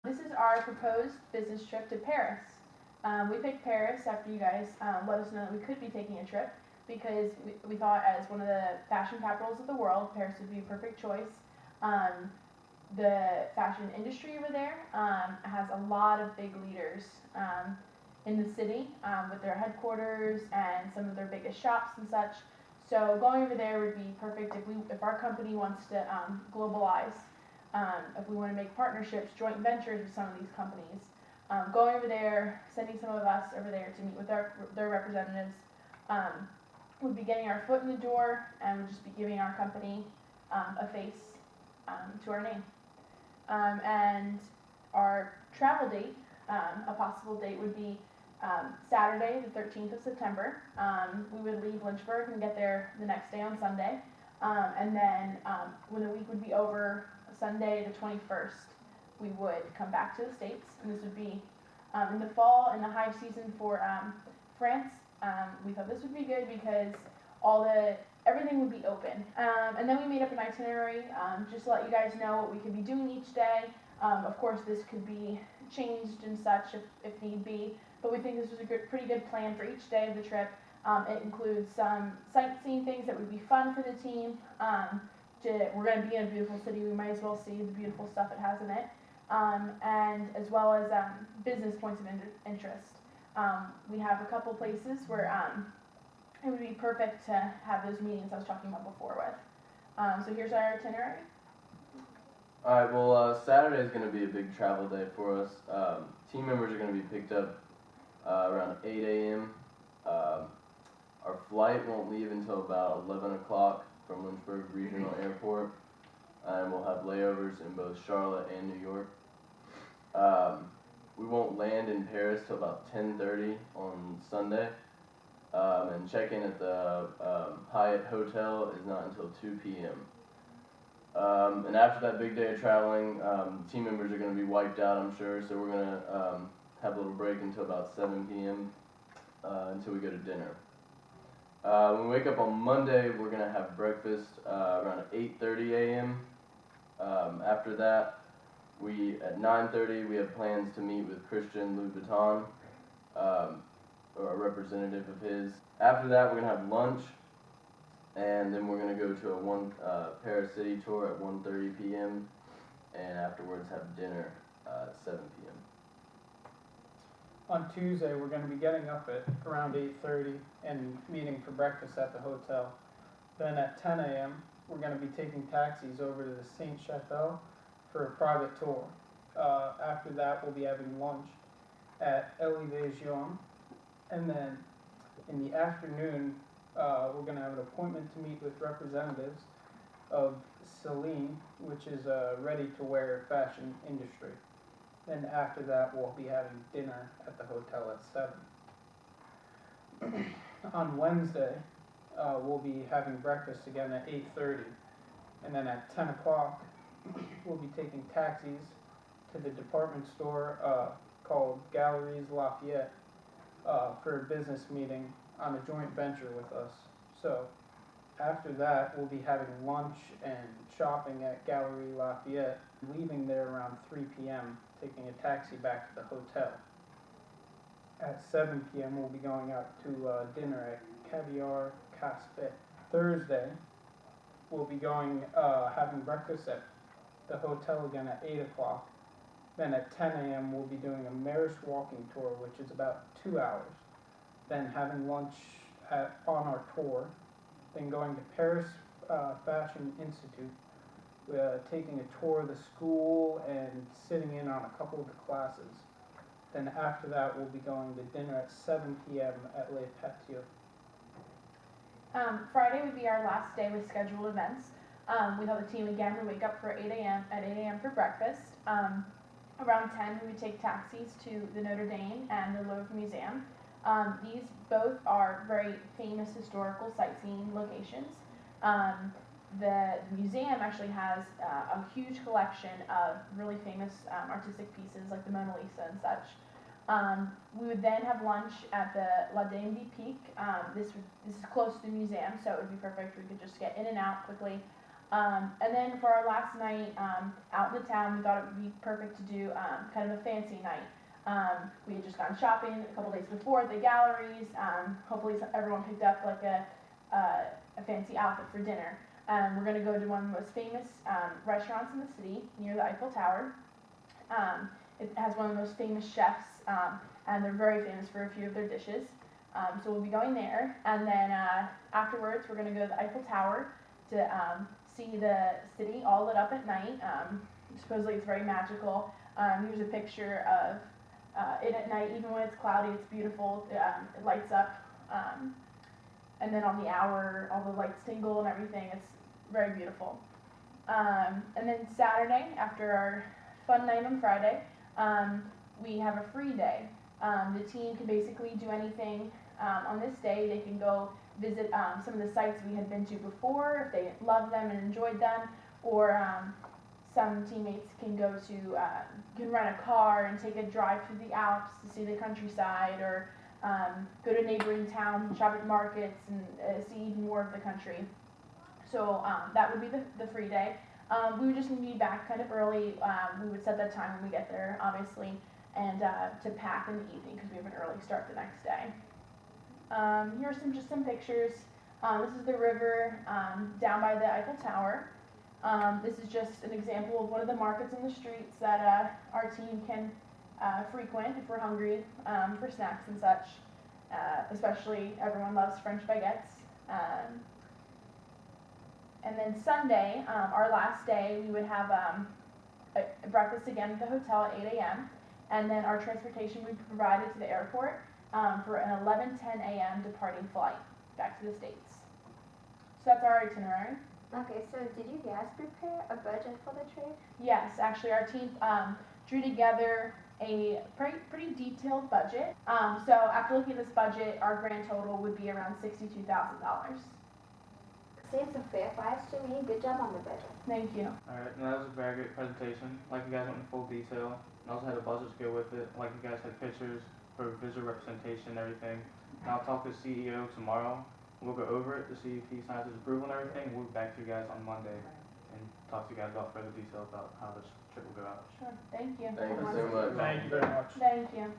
This is our proposed business trip to Paris. We picked Paris after you guys let us know that we could be taking a trip because we thought as one of the fashion capitals of the world, Paris would be a perfect choice. Um, the fashion industry over there has a lot of big leaders in the city with their headquarters and some of their biggest shops and such. So going over there would be perfect if our company wants to globalize, if we want to make partnerships, joint ventures with some of these companies. Going over there, sending some of us over there to meet with their representatives, would be getting our foot in the door and would just be giving our company a face to our name. And our travel date, a possible date would be Saturday, the 13th of September. We would leave Lynchburg and get there the next day on Sunday. And then when the week would be over, Sunday the 21st, we would come back to the States. And this would be in the fall, in the high season for France. We thought this would be good because everything would be open. And then we made up an itinerary just to let you guys know what we could be doing each day. Of course, this could be changed and such if need be, but we think this was a pretty good plan for each day of the trip. It includes some sightseeing things that would be fun for the team. We're going to be in a beautiful city, we might as well see the beautiful stuff it has in it, and as well as business points of interest. We have a couple places where it would be perfect to have those meetings I was talking about before with. So here's our itinerary. Alright, well, Saturday is going to be a big travel day for us. Team members are going to be picked up around 8 a.m. Our flight won't leave until about 11 o'clock from Lynchburg Regional Airport, and we'll have layovers in both Charlotte and New York. We won't land in Paris till about 10:30 on Sunday, and check-in at the Hyatt Hotel is not until 2 p.m. And after that big day of traveling, team members are going to be wiped out, I'm sure, so we're going to have a little break until about 7 p.m. Until we go to dinner. When we wake up on Monday, we're going to have breakfast around 8:30 a.m. After that, at 9:30, we have plans to meet with Christian Louboutin, or a representative of his. After that, we're going to have lunch, and then we're going to go to a Paris City tour at 1:30 p.m. and afterwards have dinner at 7 p.m. On Tuesday, we're going to be getting up at around 8:30 and meeting for breakfast at the hotel. Then at 10 a.m., we're going to be taking taxis over to the Saint Chapelle for a private tour. After that, we'll be having lunch at Elevation, and then in the afternoon, we're going to have an appointment to meet with representatives of Celine, which is a ready-to-wear fashion industry. Then after that, we'll be having dinner at the hotel at 7. On Wednesday, we'll be having breakfast again at 8:30. And then at 10 o'clock, we'll be taking taxis to the department store called Galeries Lafayette for a business meeting on a joint venture with us. So after that, we'll be having lunch and shopping at Galeries Lafayette, leaving there around 3 p.m., taking a taxi back to the hotel. At 7 p.m., we'll be going out to dinner at Caviar Caspe. Thursday, we'll be having breakfast at the hotel again at 8 o'clock. Then at 10 a.m., we'll be doing a Maris walking tour, which is about 2 hours. Then having lunch on our tour. Then going to Paris Fashion Institute, taking a tour of the school and sitting in on a couple of the classes. Then after that, we'll be going to dinner at 7 p.m. at Le Patio. Friday would be our last day with scheduled events. We thought the team again would wake up for 8 a.m. for breakfast. Around 10, we would take taxis to the Notre Dame and the Louvre Museum. These both are very famous historical sightseeing locations. The museum actually has a huge collection of really famous artistic pieces like the Mona Lisa and such. We would then have lunch at the La Dame du Pique. This is close to the museum, so it would be perfect. We could just get in and out quickly. And then for our last night out in the town, we thought it would be perfect to do kind of a fancy night. We had just gone shopping a couple days before at the galleries. Hopefully everyone picked up like a fancy outfit for dinner. We're going to go to one of the most famous restaurants in the city near the Eiffel Tower. It has one of the most famous chefs, and they're very famous for a few of their dishes. So we'll be going there, and then afterwards we're going to go to the Eiffel Tower to see the city all lit up at night. Supposedly it's very magical. Here's a picture of it at night. Even when it's cloudy, it's beautiful. It lights up. And then on the hour, all the lights tingle and everything. It's very beautiful. And then Saturday, after our fun night on Friday, we have a free day. The team can basically do anything on this day. They can go visit some of the sites we had been to before, if they loved them and enjoyed them, or some teammates can go to, can rent a car and take a drive through the Alps to see the countryside, or go to neighboring towns, shop at markets, and see even more of the country. So that would be the free day. We would just need to be back kind of early. We would set that time when we get there, obviously, and to pack in the evening because we have an early start the next day. Here are just some pictures. This is the river down by the Eiffel Tower. This is just an example of one of the markets in the streets that our team can frequent if we're hungry for snacks and such. Especially everyone loves French baguettes. And then Sunday, our last day, we would have a breakfast again at the hotel at 8 a.m. And then our transportation would be provided to the airport for an 11:10 a.m. departing flight back to the States. So that's our itinerary. Okay, so did you guys prepare a budget for the trip? Yes, actually our team drew together a pretty detailed budget. So after looking at this budget, our grand total would be around $62,000. Seems a fair price to me. Good job on the budget. Thank you. Alright, that was a very great presentation. Like you guys went in full detail. And also had a budget to go with it. Like you guys had pictures for visual representation and everything. And I'll talk to the CEO tomorrow. We'll go over it to see if he signs his approval and everything. We'll be back to you guys on Monday and talk to you guys about further detail about how this trip will go out. Sure. Thank you. Thank you so much. Thank you very much. Thank you.